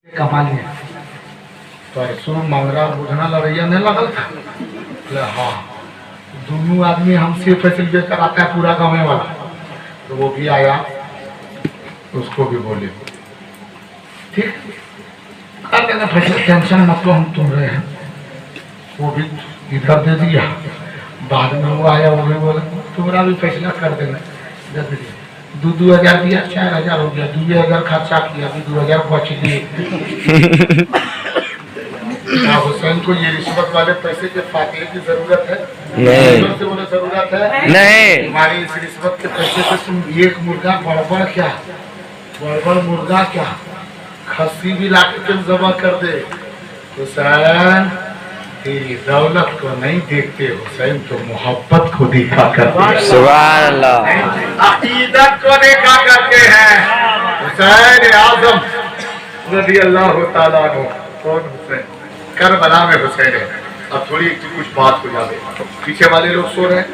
कमालिए परसों मंगरा बुझना लड़ैया नहीं लगल था। हाँ, दोनों आदमी हमसे फैसिलिटी कराता है पूरा गाँव वाला, तो वो भी आया, उसको भी बोले ठीक कर देना फैसिलिटी, टेंशन मत लो, हम तुम रहे हैं। वो भी इधर दे दिया, बाद में वो आया, वो भी बोला तुम्हारा भी फैसला कर देना, दे दिया। 2,000 दिया, 4,000 हो गया, 2,000 खर्चा किया, अभी 2,000 बच लिए। हुसैन को ये रिश्वत वाले पैसे के फातिहे की जरूरत है? नहीं। से बोले जरूरत है? नहीं। हमारी इस रिश्वत के पैसे से तुम एक मुर्गा बड़बड़ क्या, बड़बड़ मुर्गा क्या, खस्सी भी लाके तुम जमा कर दे। हुसैन तेरी दौलत को नहीं देखते, हुसैन तो मोहब्बत को दिखा करते, सुभान अल्लाह, अकीदत को देखा करते हैं। हुसैन आजम रज़ी अल्लाह तआला अन्हु, कौन हुसैन? करबला में हुसैन है। अब थोड़ी कुछ बात हो जाए, पीछे वाले लोग सो रहे हैं,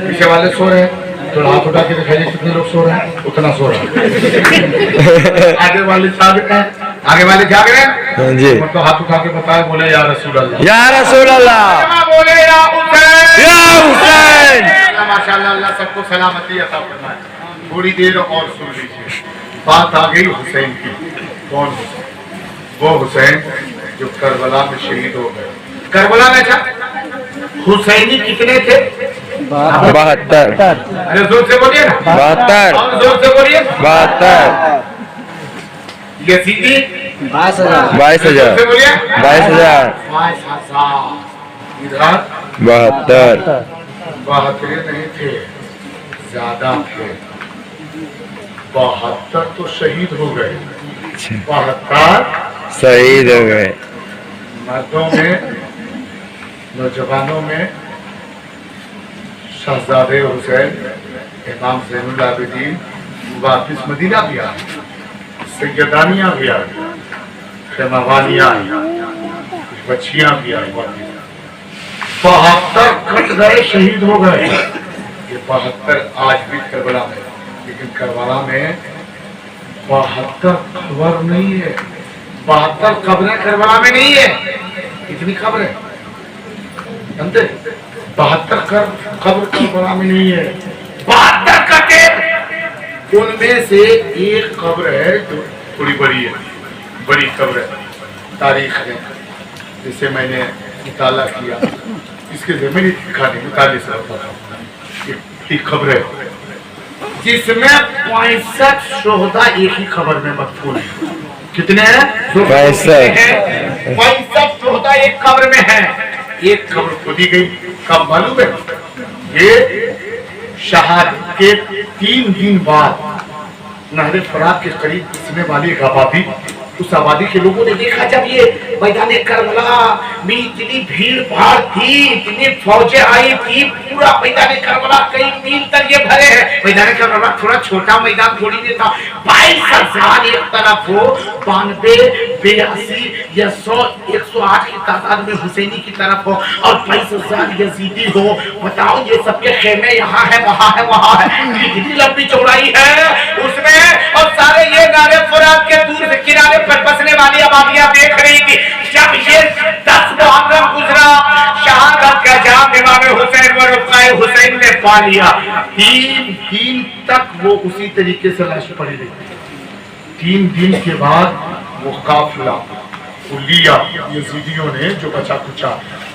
पीछे वाले सो रहे हैं, तो हाथ उठा के दिखाइए कितने लोग सो रहे हैं, उतना सो रहे हैं। आगे वाले जाग रहे हैं, आगे वाले जाग रहे हैं जी, तो हाथ उठा के बताए, बोले या रसूल अल्लाह, या रसूल अल्लाह, बोले या हुसैन, या हुसैन। माशाअल्लाह, अल्लाह सबको सलामती अता फरमाए। थोड़ी देर और सुन लीजिए, बात आ गई हुसैन की। कौन हुसैन? वो हुसैन जो करबला में शहीद हो गए। करबला में अच्छा हुसैनी कितने थे? 72। अरे जोर से बोलिए ना, 72। और जोर से बोलिए, 72। यजीदी 22,000। 22,000 से बोलिए, 22,000। 22,000। इधर 72। 72 नहीं थे, ज्यादा थे, 72 तो शहीद हो गए, 72 शहीद हो गए। मर्दों में, नौजवानों में शहजादे हुसैन, इमाम ज़ैनुल आबिदीन वापिस मदीना भी आ गए, सैयदानियाँ भी आ गई, खेमावानियाँ आई, कुछ बच्चियाँ भी आई वापिस। 72 कट गए, शहीद हो गए। ये 72 आज भी करबला में, लेकिन करबला में 72 खबर नहीं है, 72 कब्रें करबला में नहीं है। इतनी खबरें जानते, 72 कब्र करबला में नहीं है, 72 कटे, उनमें से एक कब्र है जो थोड़ी बड़ी है, बड़ी कब्र है, तारीख है, जिसे मैंने मुताला किया, इसके ज़मीनी दिखाने मुताले से एक खबर है जिसमें 65 शोहदा एक ही खबर में मदफून है। कितने हैं? 65 शोहदा एक कब्र में है। एक कब्र खोदी गई, कब मालूम है? ये शहादत के 3 दिन बाद नहर फरात के करीब घुसने वाली एक आबादी, उस आबादी के लोगों ने देखा जब ये मैदान करबला में इतनी भीड़ भाड़ थी, इतनी फौजें आई थी, पूरा मैदान करबला कई मील तक ये भरे हैं। मैदान करबला थोड़ा छोटा मैदान थोड़ी नहीं था, 22,000 एक तरफ हो, 92, 82 या 100, 108 की तादाद में हुसैनी की तरफ हो, और 22,000 यजीदी हो। बताओ, ये सबके खेमे यहाँ है, वहाँ है, वहाँ है, कितनी लंबी चौड़ाई है उसमें, और सारे ये नारे फरात के दूर से किनारे पर बसने वाली आबादियां देख रही थी। जब ये 10 मुहर्रम गुजरा, शहादत का जाम इमाम हुसैन व रुफ़ाए हुसैन ने पा लिया। 3 दिन तक वो उसी तरीके से लाश पड़ी रही। 3 दिन के बाद वो काफिला लिया यजीदियों ने, जो बचा कुचा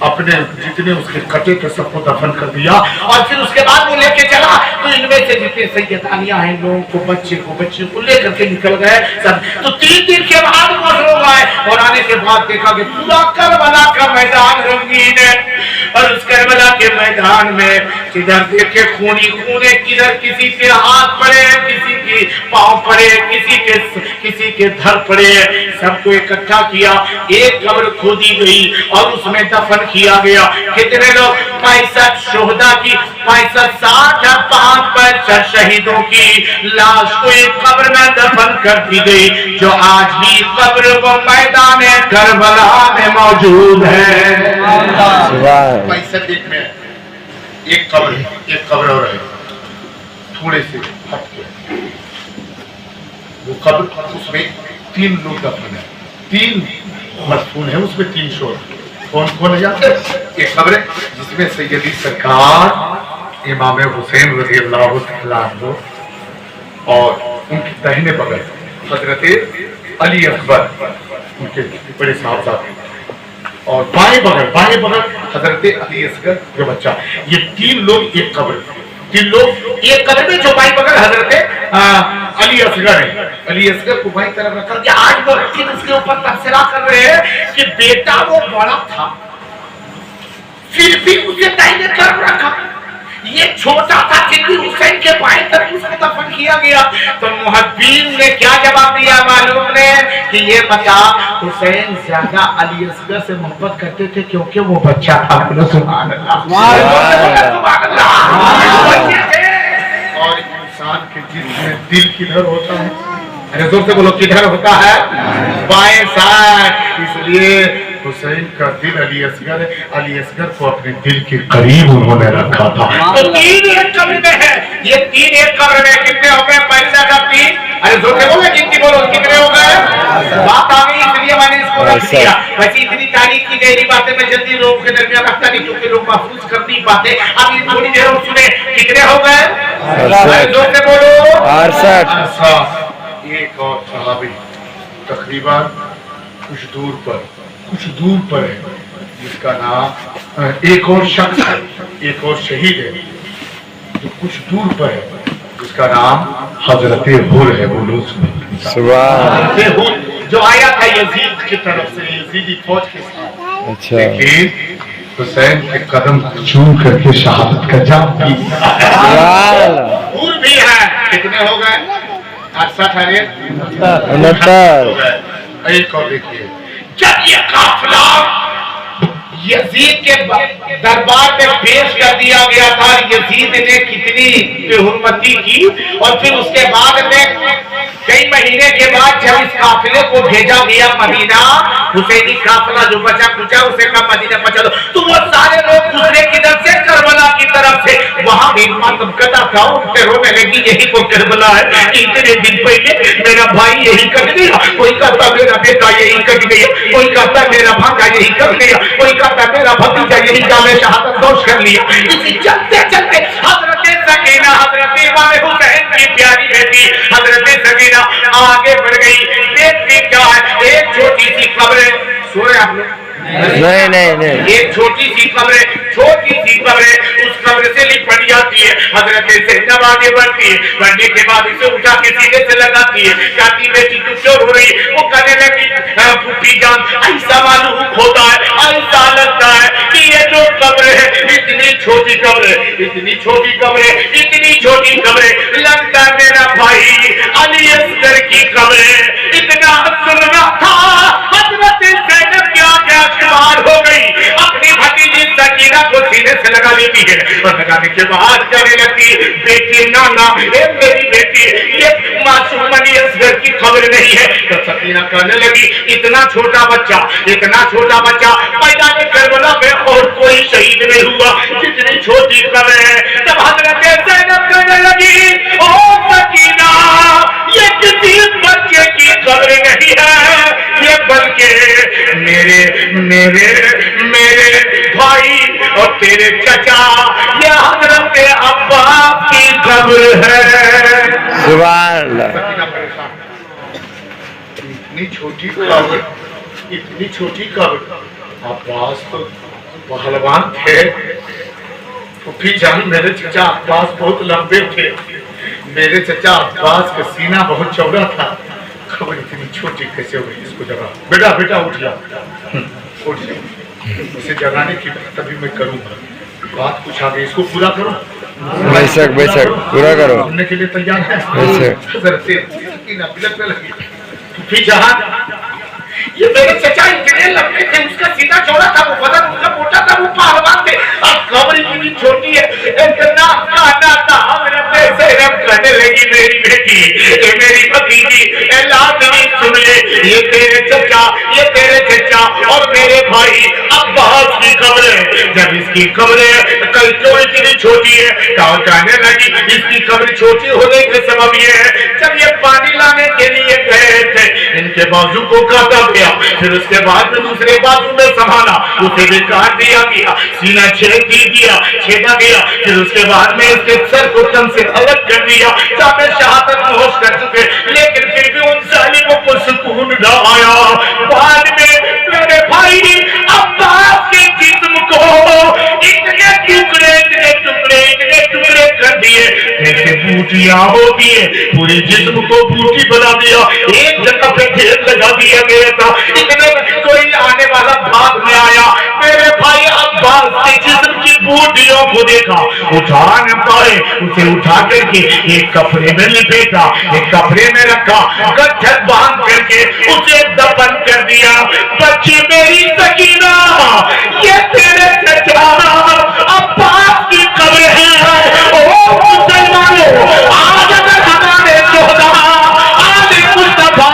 अपने जितने उसके कटे थे सबको दफन कर दिया, और फिर उसके बाद वो लेके चला, तो इनमें से जितने सैयदानियां हैं, लोगों को बच्चे को लेकर के निकल गए सब। तो 3 दिन के बाद वो लोग आए, और आने के बाद देखा कि पूरा करबला का मैदान रंगीन है, और उस करबला के मैदान में किधर देखे खूनी खूने, किधर किसी के हाथ पड़े, किसी के पांव पड़े, किसी के धर पड़े, सबको इकट्ठा किया, एक कब्र खोदी गई और उसमें दफन किया गया। कितने लोग? 65 शोहदा की, 65, 60 और 65 शहीदों की लाश को एक कब्र में दफन कर दी गई, जो आज भी कब्र वो मैदान करबला में मौजूद है। 65 में एक कब्र और है, थोड़े से हट के वो कब्र, उसमें 3 लोग दफन है। 3 मसफून है, उसमें 3 शोर। कौन कौन है जानते हैं? ये खबर है जिसमें सैयदी सरकार इमाम हुसैन रज़ी अल्लाह तआला अन्हु और उनके दाहिने बगल हजरत अली अकबर उनके बड़े साहबजादे और बाएं बगल हजरत अली असगर जो बच्चा, ये 3 लोग एक कब्र, 3 लोग एक कब्र में, जो बाएं बगल हजरत अली असगर है। अली असगर को बाईं तरफ रखा कि आज वो उसके ऊपर तबसरा कर रहे हैं कि बेटा वो बड़ा था फिर भी उसे दाहिने तरफ रखा, ये छोटा था फिर भी हुसैन के बाएं तरफ उसको दफन किया गया। तो मुहब्बीन ने क्या जवाब दिया मालूम ने कि ये बता हुसैन ज्यादा अली असगर से मोहब्बत करते थे क्योंकि वो बच्चा था। सुभान अल्लाह, सुभान अल्लाह। और इंसान के जिसमें दिल किधर होता है? अरे जोर से बोलो, किधर होता है? बाएं साइड। इसलिए हुसैन का दिल अली असगर को अपने दिल के करीब उन्होंने रखा था। तो 3 एक कब्र में है, ये 3 एक कब्र में कितने हो गए? पैसा का 3। अरे जोर से बोलो, कितनी बोलो, कितने हो गए? बात आ गई, इसलिए मैंने इसको रख दिया। वैसे इतनी तारीफ की गहरी बातें मैं जल्दी लोगों के दरमियान रखता नहीं क्योंकि लोग महफूज कर नहीं पाते। अब ये थोड़ी देर हम सुने, कितने हो गए? जोर से बोलो, 68। एक और सहाबी तकरीबन कुछ दूर पर है जिसका नाम, एक और शख्स है, एक और शहीद है जो कुछ दूर पर है जिसका नाम हजरत हुर है। बोलो हजरत हुर जो आया था यजीद की तरफ से, यजीदी फौज के साथ। अच्छा। लेकिन हुसैन के कदम चूम करके शहादत का जाम भी हुर भी है। कितने हो गए? 68। एक और देखिए, जब ये काफिला यजीद के दरबार में पेश कर दिया गया था, यजीद ने कितनी बेहुरमती की, और फिर उसके बाद में कई महीने के बाद जब इस काफिले को भेजा गया मदीना, हुसैनी काफिला जो बचा कुचा उसे कहा मदीना पहुंचा दो, तो वो सारे लोग दूसरे किधर से? करबला की तरफ से। वहां भी मातम कदा था, उनसे रोने लगी, यही को करबला है, इतने दिन पहले मेरा भाई यही कर गया, कोई कहता मेरा बेटा यही कर गया, कोई कहता मेरा भांजा यही कर लिया, कोई कहता मेरा भतीजा यही जामे शहादत दोष कर लिया। इसी चलते चलते हजरत सकीना, हजरत इमाम हुसैन की प्यारी बेटी हजरत सकीना आगे बढ़ गई। देखती क्या है? एक छोटी सी कब्र, सोए आप लोग? नहीं। एक छोटी सी कब्र, उस कब्र से लिपट जाती है। हजरत ज़ैनब आगे बढ़ती है, बढ़ने के बाद इसे उठा के सीने से लगाती है, कहती बेटी तू क्यों रो रही? वो कहने लगी फूफी जान, ऐसा मालूम होता है, ऐसा लगता है कि ये जो कब्र है इतनी छोटी कब्र लगता है मेरा भाई अली असगर की कब्र है। इतना सुनना था, हजरत ज़ैनब क्या शुमार हो गई, अपनी भतीजी सकीना को सीने से लगा लेती है और लगाने के बाद कहने लगती, बेटी नाना, मेरी बेटी, ये मासूम अली असगर की खबर नहीं है। तो सकीना कहने लगी, इतना छोटा बच्चा मैदान करबला में और कोई शहीद नहीं हुआ जितनी छोटी खबर है। तब हजरत ज़ैनब कहने लगी, ओ सकीना, ये किसी बच्चे की खबर नहीं है, ये बल्कि मेरे भाई और तेरे चचा, ये हजरत अब्बास की खबर है। सुभान अल्लाह। इतनी छोटी कब्र। अब्बास तो पहलवान थे, फूफी जान मेरे चचा अब्बास बहुत लंबे थे, मेरे चचा अब्बास का सीना बहुत चौड़ा था, खबर इतनी छोटी कैसे हो गई? इसको जगा, बेटा उठ जा, उठ जा। उसे जगाने की बात तभी मैं करूंगा, बात कुछ आ गई, इसको पूरा करो। बेशक पूरा करो, सुनने के लिए तैयार है? फूफी जान, ये मेरे चचा इतने लंबे थे, उसका सीना चौड़ा था, वो बदन उनका मोटा था, वो पहलवान थे, और कब्र इतनी छोटी है। इतना काटा था, कहने लगी, मेरी बेटी, ये मेरी भतीजी, लाडली, सुन ले, ये तेरे चचा और मेरे भाई अब्बास की कब्र है। जब इसकी कब्र कल क्यों इतनी छोटी है? कहने लगी, इसकी कब्र छोटी होने के सबब ये है, जब ये पानी लाने के लिए गए थे, इनके उसके बाजू को काटा गया, फिर उसके बाद में दूसरे बाजू में संभाला, उसे भी काट दिया गया, सीना छेदा गया, फिर उसके बाद में इसके सर को तन से अलग कर दिया। चाहे शहादत नोश कर चुके, लेकिन फिर भी उन जालिमों को सुकून न आया। बाद में मेरे भाई अब्बास के जिस्म को इतने टुकड़े कर दिए जैसे बूटियां होती है, पूरे जिस्म को बूटी बना दिया, एक जगह पे ढेर लगा दिया गया था। इतने कोई आने वाला भाग में आया, मेरे भाई अब्बास के जिस्म की बूटियों को देखा, उठा न पाए, उसे उठा करके एक कपड़े में लिपेटा, एक कपड़े में रखा, गट्ठर बांध करके उसे दफन कर दिया। बच्ची मेरी सकीना, ये तेरे चचा अब्बास की कब्र है। ओ मुसलमानों, आज अगर हमारे शोहदा आले मुस्तफा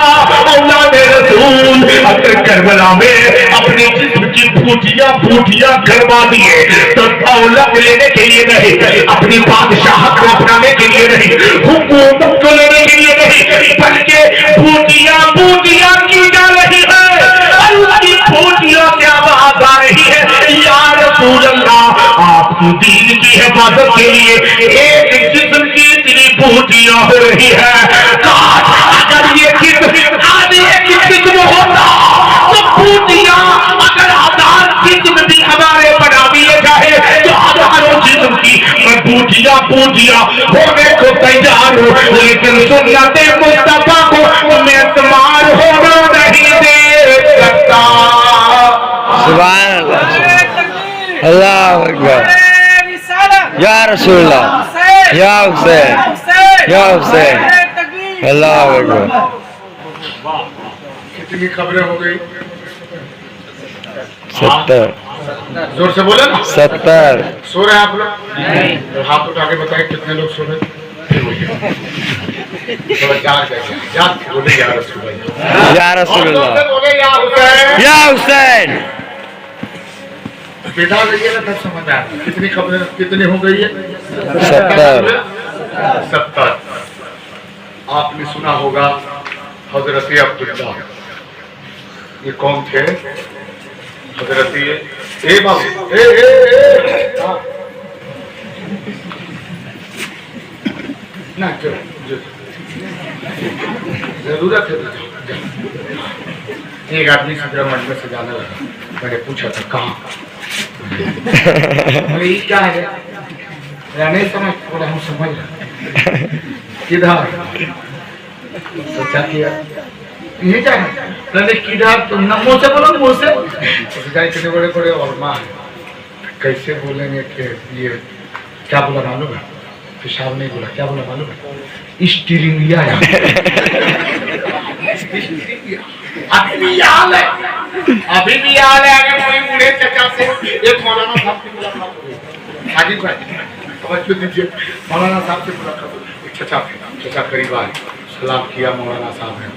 औलाद रसूल अगर करबला में अपने जिस्म की बूटियां करवा दिए, तो औलाद लेने के लिए नहीं, अपनी बादशाह को अपनाने के लिए नहीं, हुकूमत को लेने के लिए नहीं, बल्कि बूटियां की जा रही है। अल्लाह की बूटियों से आवाज आ रही है, या रसूल अल्लाह, आपकी दीन की हिफाजत के लिए एक जिस्म की इतनी बूटियां हो रही है। काश अगर ये जिस्म आधे एक जिस्म होता, तो बूटियां अगर हजार जिस्म भी हमारे बना दिए जाए, तो हजारों जिस्म की बूटियां होने को तैयार हो, लेकिन सुन्नते मुस्तफा को मेहमान होना नहीं दे सकता। सुभान अल्लाह, अल्लाह अकबर, या रसूलल्लाह, या हुसैन, या हुसैन, अल्लाह अकबर। कितनी खबरें हो गई? 70। जोर से बोले ना। 70। सो रहे हैं आप लोग? तो हाथ उठा के बताए कितने लोग सो रहे? थोड़ा जाग बोले या रसूलल्लाह, या रसूलल्लाह, बोले या हुसैन, या हुसैन। बेटा लगे ना तब समझ आया कितनी खबरें कितनी हो गई है? 70। आपने सुना होगा हजरत अब्दुल्ला, ये कौन थे? हजरत ए बाबू ना जरूरत है। एक आदमी से मजमे से जाने लगा, मैंने पूछा था कहाँ? ये क्या है? नहीं समझ, बोला हम समझ रहे किधर? सोचा किया ये क्या है? किधर? तुम न मुँह से बोलो, मुँह से इतने बड़े बड़े और माँ कैसे बोलेंगे कि ये क्या बोला मालूम है? पेशाब नहीं बोला, क्या बोला मालूम है? स्टीरिंग लिया है। अभी भी याद है, अभी भी याद है। अगर कोई बूढ़े चचा से एक मौलाना साहब की मुलाकात हुई, हाजिर भाई समझ दीजिए, मौलाना साहब से मुलाकात हुई, एक चचा करीब आए, सलाम किया मौलाना साहब ने,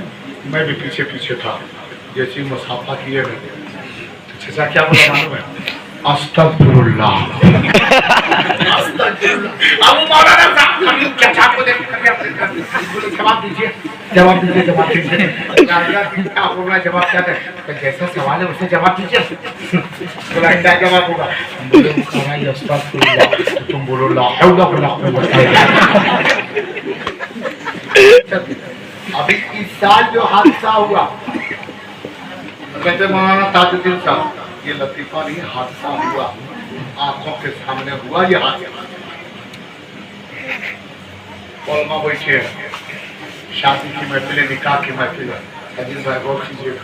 मैं भी पीछे पीछे था, जैसे मुसाफा किए चचा क्या बोला मालूम है? अस्तगफिरुल्लाह। अब मौलाना साहब चचा को देख करके जवाब दीजिए। जवाब क्या है? जैसा सवाल है उसे जवाब दीजिए। बोला क्या जवाब होगा? तुम बोलो ला हौला वला कुव्वता इल्ला बिल्लाह। अभी इस साल जो हादसा हुआ, कहते मौलाना ताजुद्दीन साहब, ये लतीफा नहीं हादसा हुआ, आंखों के सामने हुआ ये हादसा। उलमा बैठे हैं, शादी की महफिल, निकाह की महफिल, अजीज भाई गौर कीजिएगा,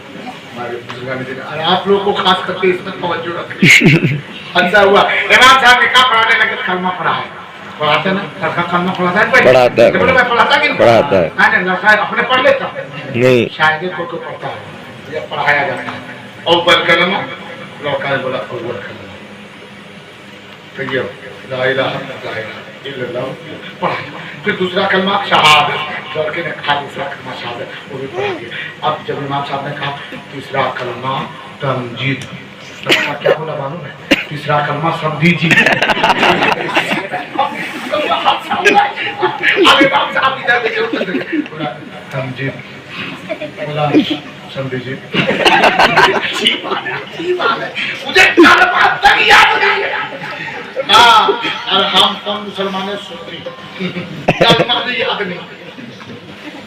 हमारे बुजुर्ग, और आप लोगों को खास करके इसमें तवज्जो रखिए। हादसा हुआ, इमाम साहब निकाह पढ़ाने लगे, कलमा पढ़ा है, पढ़ाते ना, लड़का कलमा पढ़ाता है, पढ़ाता है, मैं पढ़ाता कि नहीं पढ़ाता है, लड़का अपने पढ़ लेता नहीं, शायद को पढ़ता है, ये पढ़ाया जाता है। अव्वल कलमा लड़का ने बोला अव्वल कलमा, तो ये ला इलाहा इल्लल्लाह पढ़ा। फिर दूसरा कलमा शहादत, लड़के ने कहा दूसरा कलमा शहादत, वो भी पढ़ा दिया। अब जब इमाम साहब ने कहा तीसरा कलमा तमजीद, लड़का क्या बोला मालूम है? तीसरा कलमा समझीजी। अब इमाम साहब इधर देखे तमजीद, बोला समझिए अच्छी बात है मुझे कल बात तक याद नहीं है हाँ और हम कौन मुसलमान है सुन्नी कलमा भी याद नहीं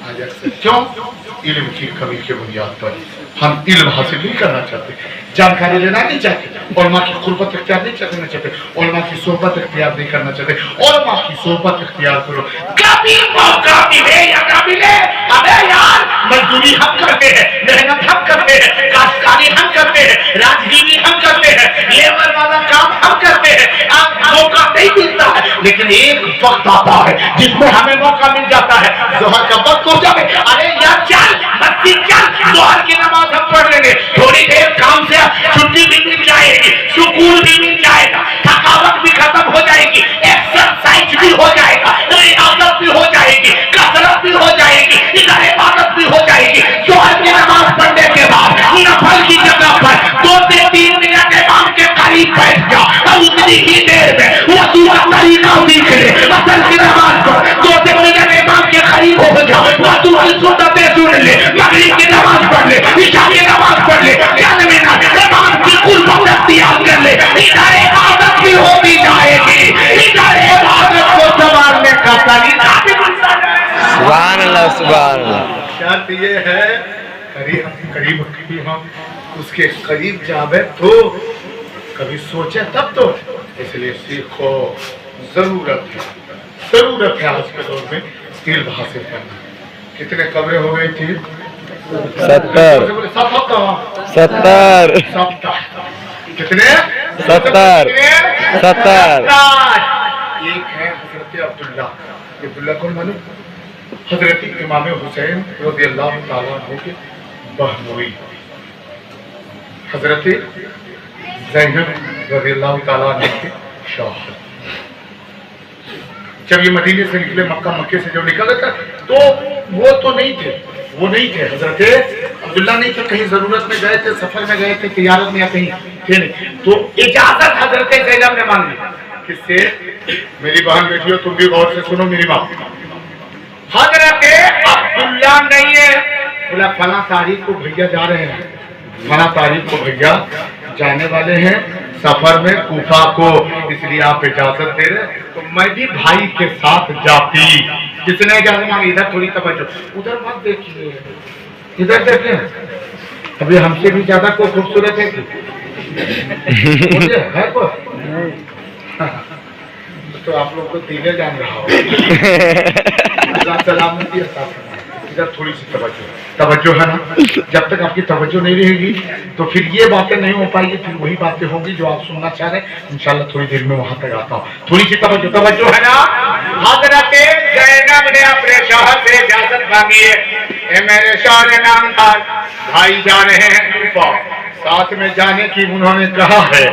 आज अक्सर क्यों इल्म की कमी के बुनियाद पर हम इल्म हासिल नहीं करना चाहते जानकारी लेना नहीं चाहते उलमा की कुर्बत इख्तियार नहीं करना चाहते उलमा की सोहबत इख्तियार नहीं करना चाहते उलमा की सोहबत इख्तियार करो कभी मौका मिले या ना मिले अबे यार मजदूरी हम करते हैं मेहनत हम करते हैं काश्तकारी हम करते हैं राजगीरी हम करते हैं लेबर वाला काम हम करते हैं मौका नहीं मिलता है लेकिन एक वक्त आता है जिसमें हमें मौका मिल जाता है जोहर का वक्त हो जाए अरे यार चल मस्जिद चल जोहर की नमाज हम पढ़ लेंगे थोड़ी देर काम से छुट्टी भी मिल जाएगी सुकून भी मिल जाएगा थकावट भी खत्म हो जाएगी एक्सरसाइज भी हो जाएगा रियाजत भी हो जाएगी कसरत भी हो जाएगी इधर इबादत भी हो जाएगी जोहर की नमाज पढ़ने के बाद नफल की जगह पर 2 से 3 मिनट इमाम के करीब बैठ जाओ और उतनी ही देर में वो दूसरा तरीका सीख ले असल की नमाज पर 2 से मिनट इमाम के करीब हो जाओ वो दूसरी सुन्नतें सुन ले मगरिब की नमाज पढ़ ले इशा की नमाज पढ़ ले 4 मिनट इमाम की कुर्बत इख्तियार कर ले इधर इबादत भी होती जाएगी इधर इबादत को संभालने का तरीका भी बनता है सुभान अल्लाह सुभान अल्लाह शर्त ये है करीब हम उसके करीब जावे तो कभी सोचे तब तो इसलिए सीखो जरूरत है आज के दौर में इल्म हासिल करना कितने कब्रें हो गई थी 70 कितने 70 एक है हजरत अब्दुल्ला कौन मालूम हजरत इमाम हुसैन रज़ियल्लाहु ताला अन्हु के बहनोई हजरत ज़ैनब रज़ियल्लाहु ताला अन्हा के शौहर जब ये मदीने से निकले मक्के से जब निकले था तो वो नहीं थे हजरत अब्दुल्ला नहीं थे कहीं जरूरत में गए थे सफर में गए थे तिजारत में या कहीं थे नहीं तो इजाजत हजरत ज़ैनब ने मांगी किससे मेरी बहन बेटी हो तुम भी गौर से सुनो मेरी माँ हजरत अब्दुल्ला नहीं है बोला फला तारीख को भैया जा रहे हैं फला तारीख को भैया जाने वाले हैं सफर में कूफा को इसलिए आप इजाजत दे रहे तो मैं भी भाई के साथ जाती किसने इजाजत मांगी इधर थोड़ी तवज्जो उधर मत देखिए इधर देखें अभी हमसे भी ज्यादा कोई खूबसूरत है कि है कोई तो आप लोग को दिले जान रहा हो सलामती इधर थोड़ी सी तवज्जो है ना जब तक आपकी तवज्जो नहीं रहेगी तो फिर ये बातें नहीं हो पाएगी फिर वही बातें होंगी जो आप सुनना चाह रहे हैं इंशाल्लाह थोड़ी देर में वहां तक आता हूँ थोड़ी सी तवज्जो है ना हजरत ज़ैनब ने अपने शौहर से इजाजत मांगी है मेरे शौहर नामदार भाई जा रहे हैं कूफा साथ में जाने की उन्होंने कहा है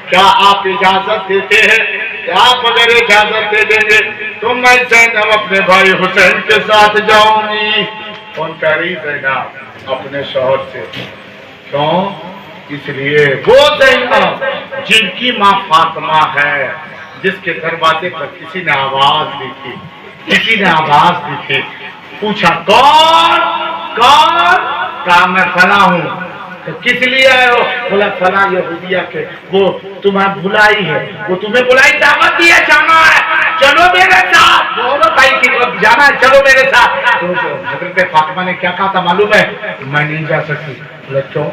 क्या आप इजाजत देते हैं आप अगर इजाजत दे देंगे तो मैं ज़ैनब अपने भाई हुसैन के साथ जाऊंगी कौन कह रही ज़ैनब अपने शौहर से क्यों इसलिए वो ज़ैनब जिनकी माँ फातिमा है जिसके दरवाजे पर किसी ने आवाज दी थी पूछा कौन कहा मैं फला हूँ तो किस लिए आए हो बोला फला यहूदिया के वो तुम्हें बुलाई है वो तुम्हें बुलाई दावत दी है जाना है चलो मेरे साथ दोनों भाई की जाना है चलो मेरे साथ तो हजरत फातिमा ने क्या कहा था मालूम है मैं नहीं जा सकती बोला क्यों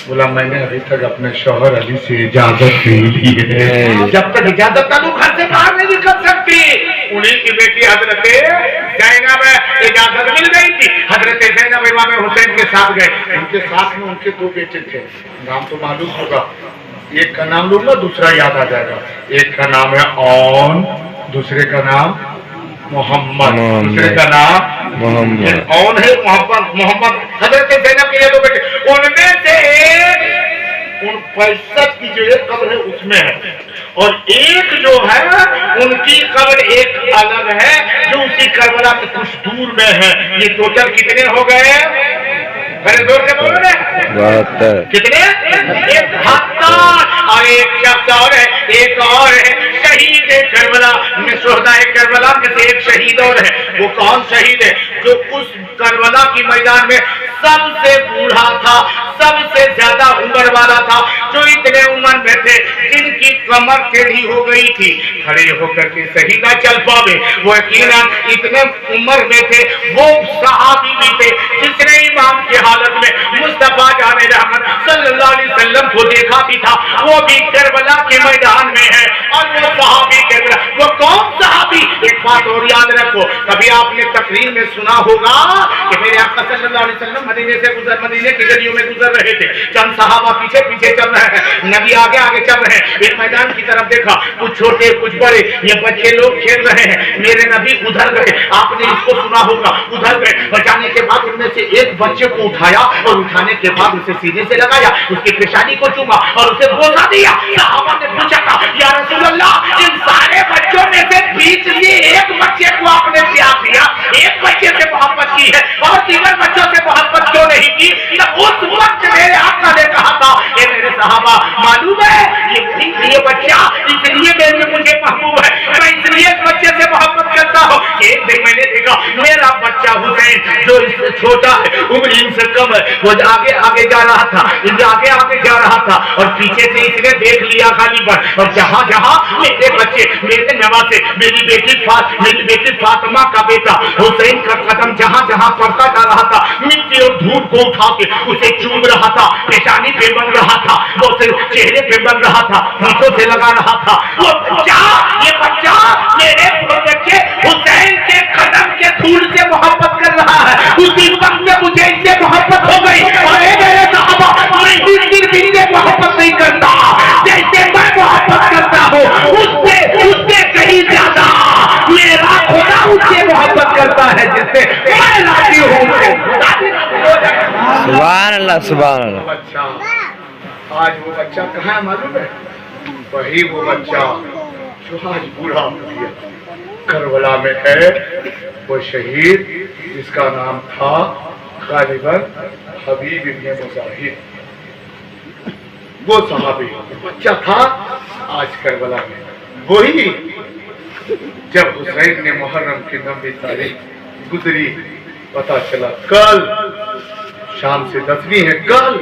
बोला मैंने अभी तक अपने शौहर अली से इजाजत नहीं ली है जब तक इजाजत ना लूं घर से बाहर नहीं निकल सकती उन्हीं की बेटी हजरत ज़ैनब इजाजत मिल गई थी हजरत ज़ैनब इमाम हुसैन के साथ गए उनके साथ में उनके 2 बेटे थे नाम तो मालूम होगा एक का नाम लूंगा दूसरा याद आ जाएगा एक का नाम है औन दूसरे का नाम मोहम्मद दूसरे का नाम मोहम्मद औन है मोहम्मद हजरत ज़ैनब के 2 बेटे उनमें से उन 65 की जो एक कब्र है उसमें है और एक जो है उनकी कब्र एक अलग है जो उसी करबला से कुछ दूर में है ये टोटल कितने हो गए बड़े जोर से बोल रहे कितने 71 और एक शब्द और है एक और है शहीद करबला में शोहदा करबला में से एक शहीद और है वो कौन शहीद है जो उस करबला की मैदान में सबसे बूढ़ा था, सबसे ज्यादा उम्र वाला था, जो इतने उम्र में थे जिनकी कमर टेढ़ी हो गई थी, खड़े होकर के सही ना चल पावे, वो यकीनन इतने उम्र में थे। वो सहाबी भी थे जिसने इमाम की हालत में मुस्तफा जाने रहमत सल्लल्लाहु अलैहि वसल्लम को देखा भी था, वो भी करबला के मैदान में है। और वो सहाबी करबला, वो कौन सहाबी? एक बात और याद रखो, कभी आपने तकरीर में सुना होगा कि मेरे आका सल्लल्लाहु अलैहि वसल्लम मदीने की गलियों में गुजर रहे थे, चंद सहाबा पीछे पीछे चल रहे हैं, नबी आगे आगे चल रहे हैं। एक मैदान की तरफ देखा, कुछ छोटे कुछ बड़े, ये बच्चे लोग खेल रहे हैं, मेरे नबी उधर गए। आपने इसको सुना होगा, उधर गए और जाने के बाद उनमें से एक बच्चे को उठाया और उठाने के बाद उसे सीने से लगाया, उसकी पेशानी को चूमा और उसे बोसा दिया। सहाबा ने पूछा था, या रसूल अल्लाह, इन सारे बच्चों में से बीच में एक बच्चे को आपने प्यार दिया, एक बच्चे से मोहब्बत की है और दीगर बच्चों से मोहब्बत क्यों नहीं की? तब उस वक्त मेरे आका ने कहा था, ये मेरे सहाबा, मालूम है ये बच्चा इसलिए मेरे मुझे महबूब है, मैं इसलिए इस बच्चे से मोहब्बत करता हूँ। एक दिन मैंने देखा मेरा बच्चा हुसैन जो इससे छोटा है, उम्र इनसे कम है, वो आगे आगे जा रहा था, आगे आगे जा रहा था और पीछे से इसने देख लिया गालिबन, और जहाँ जहाँ मेरे बच्चे, मेरे नवासे, मेरी बेटी फातिमा का बेटा हुसैन का कदम जहाँ जहाँ पड़ता जा रहा था, मिट्टी और धूल को उठा के उसे चूम रहा था, पेशानी पे बन रहा था, वो चेहरे पे बन रहा था, हाथों से लगा रहा था। वो बच्चा, ये बच्चा मेरे बच्चे हुसैन के कदम के धूल से मोहब्बत कर रहा है। उसी वक्त में मुझे इससे मोहब्बत हो गई। और मेरे साहबा, मैं सिर्फ इनसे मोहब्बत नहीं करता, जैसे मैं मोहब्बत करता हूँ उससे कहीं ज्यादा मेरा खुदा उससे मोहब्बत करता है जिससे मैं राजी हूँ। सुभान अल्लाह, सुभान अल्लाह। बच्चा, आज वो बच्चा कहाँ है मालूम है? वही वो बच्चा जो आज बूढ़ा हो गया, करबला में है, वो शहीद जिसका नाम था गालिबन हबीब इब्ने मुजाहिद, वो सहाबी बच्चा था आज करबला में। वही जब हुसैन ने मुहर्रम की 9वीं तारीख गुजरी, पता चला कल शाम से 10वीं है, कल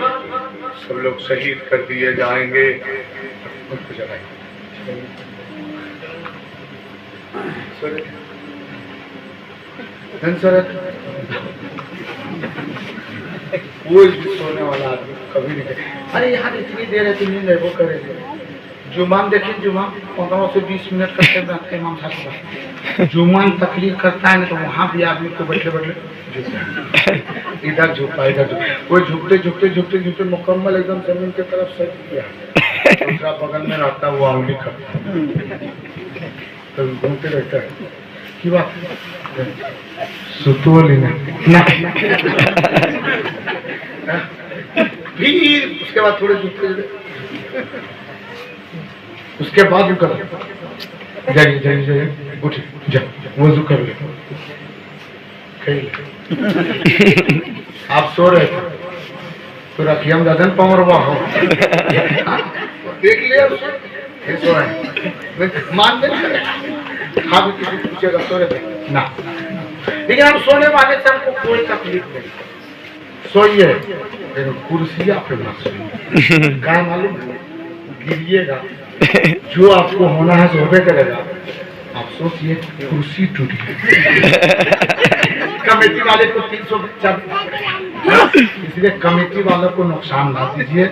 सब लोग शहीद कर दिए जाएंगे। उनको जगाइए, कोई भी सोने वाला आदमी कभी नहीं करे, अरे यार इतनी देर है, नींद है, वो करेंगे। जुमान देखिए, जुमान 15 से 20 मिनट करते बैठते इमाम साहब, जुमान तकलीफ करता है ना, तो वहाँ भी आदमी को बैठे इधर झुका इधर झुका, कोई झुकते झुकते झुकते झुकते मुकम्मल एकदम जमीन की तरफ सर किया, दूसरा बगल में रहता हुआ उंगली करता, तो घूमते रहता है की बात सुतोली ना। फिर उसके बाद थोड़े झुकते, उसके बाद करो, जाइए जाइए जाइए, उठ जा, वजू कर ले, आप सो रहे थे तो रखिए हम दादन पमरवा हो, देख लिया फिर सो रहे, मान दे हाँ भी किसी पूछेगा सो रहे थे ना, लेकिन हम सोने वाले से हमको कोई तकलीफ नहीं, सोइए लेकिन कुर्सिया पे ना सोइए, क्या मालूम गिरिएगा, जो आपको होना है सो करेगा, आप सोचिए कुर्सी टूट गई। कमेटी वाले को 340, इसलिए कमेटी वालों को नुकसान ना दीजिए,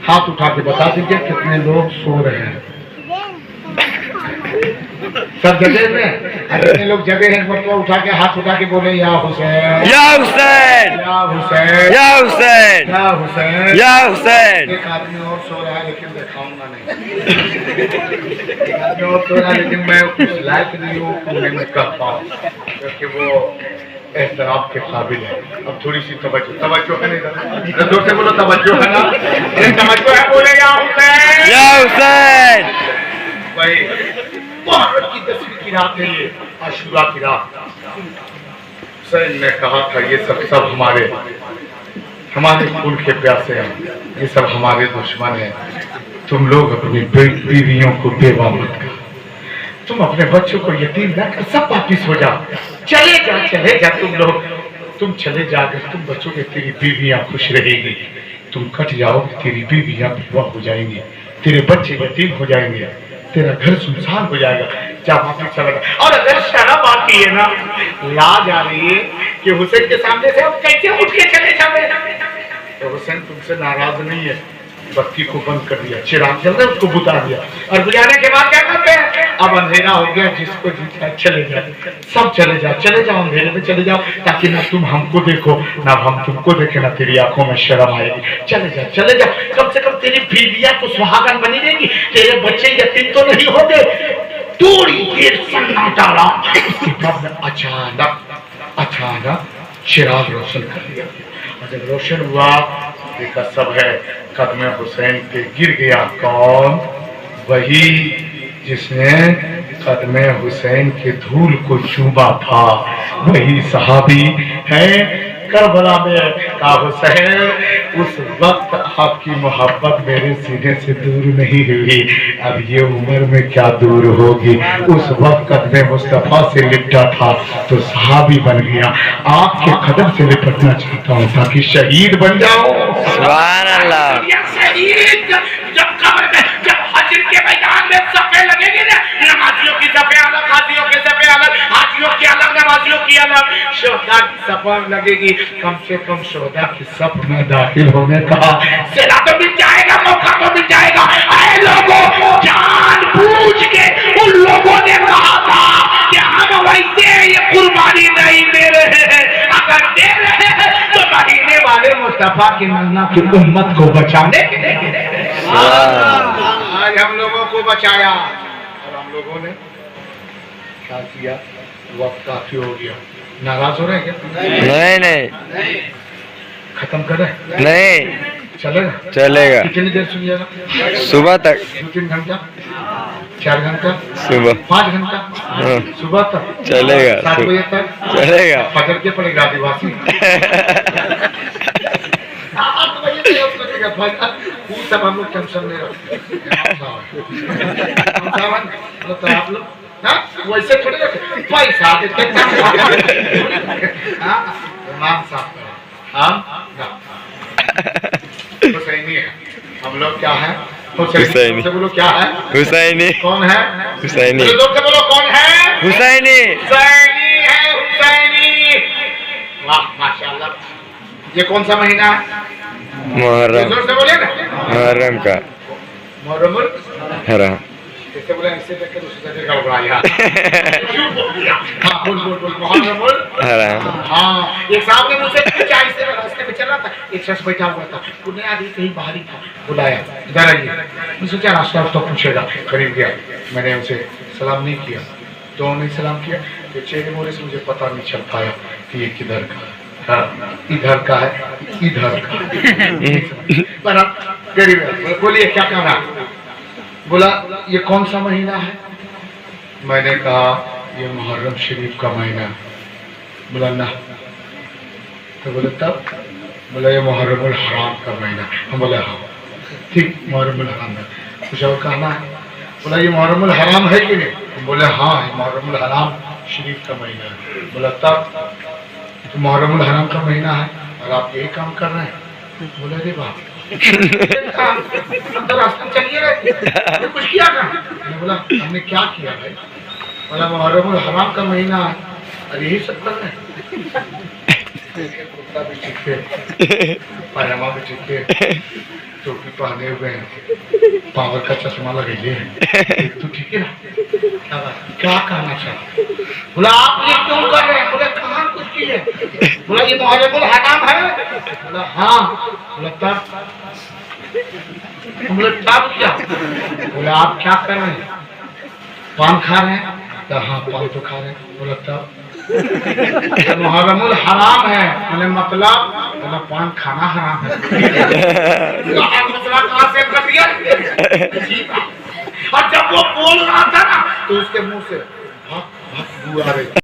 हाथ उठा के बता दीजिए कितने लोग सो रहे हैं सब जगह में, कितने लोग जगह है मतलब उठा के हाथ उठा के बोले या हुसैन या हुसैन या हुसैन या हुसैन या हुसैन या हुसैन। एक आदमी और सो रहा है लेकिन दिखाऊंगा नहीं, एक आदमी और सो रहा है लेकिन मैं उस लायक नहीं हूँ मैं कर पाऊँ, क्योंकि वो एहतराम के काबिल है। अब थोड़ी सी तवज्जो है नहीं, जोर से बोलो तवज्जो है ना, तवज्जो है, बोले या हुसैन या हुसैन। भाई मुहर्रम की 10वीं की रात है, ये आशूरा की रात। हुसैन ने कहा था ये सब हमारे खून के प्यासे हैं, ये सब हमारे दुश्मन हैं, तुम लोग अपनी बीवियों को बेवा मत करो, तुम अपने बच्चों को यतीम न कर, सब वापिस हो जाओ, चले जा तुम लोग, तुम चले जाकर तुम बचोगे, तेरी बीवियां खुश रहेगी, तुम कट जाओगे, तेरी बीवियां विधवा हो जाएंगी, तेरे बच्चे यतीम हो जाएंगे, तेरा घर सुनसान हो जाएगा, जा वापस चला जा। और अगर शर्म आती है ना, लाज आ रही है कि हुसैन के सामने से हम कैसे उठ के चले जावे, तो हुसैन तुमसे नाराज नहीं है, बत्ती को बंद कर दिया, चिराग जल रहा है उसको बुझा दिया, और बुझाने के बाद क्या करते हैं, अब अंधेरा हो गया, जिसको जीतना चले जाओ, सब चले जाओ अंधेरे में चले जाओ, ताकि ना तुम हमको देखो ना हम तुमको देखे, ना तेरी आंखों में शर्म आएगी, चले जाओ, कम से कम तेरी बीवियां तो सुहागन बनी रहेगी, तेरे बच्चे यतीम तो नहीं होंगे। थोड़ी देर सन्नाटा रहा, उसके बाद में अचानक चिराग रोशन कर दिया, और जब रोशन हुआ देखा सब है, कदम हुसैन पे गिर गया, कौन, वही जिसने कदम हुसैन के धूल को चूमा था, वही सहाबी है करबला में का हुसैन, उस वक्त आपकी मोहब्बत मेरे सीने से दूर नहीं हुई, अब ये उम्र में क्या दूर होगी, उस वक्त कदम मुस्तफा से लिपटा था तो सहाबी बन गया, आपके कदम से लिपटना चाहता हूँ ताकि शहीद बन जाओ। सुभान अल्लाह। शहीद जब कब्र में, जब हश्र के मैदान में सफे लगेंगे ना, नमाजियों की सफे अलग, हाजियों के सफे अलग, हाजियों की अलग, नमाजियों की अलग, शोहदा की सफा लगेगी, कम से कम शोहदा की सफ में दाखिल होने का सिला तो मिल जाएगा, मौका तो मिल जाएगा। ऐ लोगों, जानबूझ के उन लोगों ने कहा था कि हम वैसे ये कुर्बानी नहीं दे रहे हैं, अगर दे रहे हैं तो मदीने वाले मुस्तफा की मन्ना की उम्मत को बचाने के लिए। आज हम लोगों को बचाया, और हम लोगों ने क्या किया, वक्त काफी हो गया, नाराज हो रहे हैं क्या? नहीं खत्म कर रहे? नहीं चलेगा। कितनी देर सुनिएगा? सुबह तक, 2-3 घंटा, 4 घंटा, सुबह 5 घंटा, सुबह तक चलेगा, 7 बजे तक चलेगा। फजर के पड़ेगा आदिवासी। सब हम लोग टेंशन नहीं रखते, आप लोग वैसे थोड़ी पैसा देते, हुसैनी है हम लोग, क्या है हुसैनी, बोलो क्या है हुसैनी, कौन है हुसैनी, लोग से बोलो कौन है हुसैनी, हुसैनी है, हुसैनी। वाह माशाल्लाह। ये कौन सा महीना है? मुहर्रम, जोर से बोलिए ना, मुहर्रम का मुहर्रमुल हराम। जैसे बोले इससे देख के दूसरी जगह गड़बड़ाया, क्यों बोल दिया? हाँ बोल मुहर्रमुल हराम। हाँ, एक साहब ने मुझसे पूछा, इससे रास्ते में चल रहा था, एक शख्स बैठा हुआ था, पुण्य आदमी कहीं बाहर ही था, बुलाया इधर आइए, मैं सोचा रास्ता उसको पूछेगा, करीब गया, मैंने उसे सलाम नहीं किया, तो उन्होंने सलाम किया, तो चेहरे मोहरे से मुझे पता नहीं चल पाया कि ये किधर का, इधर का है, इधर का। पर अब गरीब बोलिए क्या कहना? बोला ये कौन सा महीना है? मैंने कहा ये मुहर्रम शरीफ का महीना है। बोला ना, तो बोले तब? बोला ये मुहर्रमुल हराम का महीना। हम बोले हाँ ठीक, मुहर्रमुल हराम है। कुछ और कहना है? बोला ये मुहर्रमुल हराम है कि नहीं? हम बोले हाँ ये मुहर्रमुल हराम शरीफ का महीना है। बोला तब? तो मुहर्रमुल हराम का महीना है और आप यही काम कर रहे हैं? बोले अरे बाप, हम तो रास्ते में चलिए रहे, कुछ किया था? बोला हमने क्या किया भाई? बोला मुहर्रमुल हराम का महीना है और यही सब कर रहे हैं। कुत्ता भी ठीक है, पायजामा भी ठीक है, टोपी पहने हुए हैं, पावर का चश्मा लगाइए हैं, तो ठीक है ना? क्या कहना चाहते? बोला आप ये क्यों कर रहे हैं? बोले कहाँ कुछ किए? बोला ये मुहर्रमुल हराम है। बोला हाँ। बोला तब? बोले तब क्या? बोला आप क्या कर रहे हैं? पान खा रहे हैं? तो हाँ पान तो खा रहे हैं। बोला तब? मुहर्रमुल हराम है। बोले मतलब? बोला पान खाना हराम है। कहाँ से कर दिया? और जब वो बोल रहा था ना तो उसके मुंह से भाग भाग बू आ रही।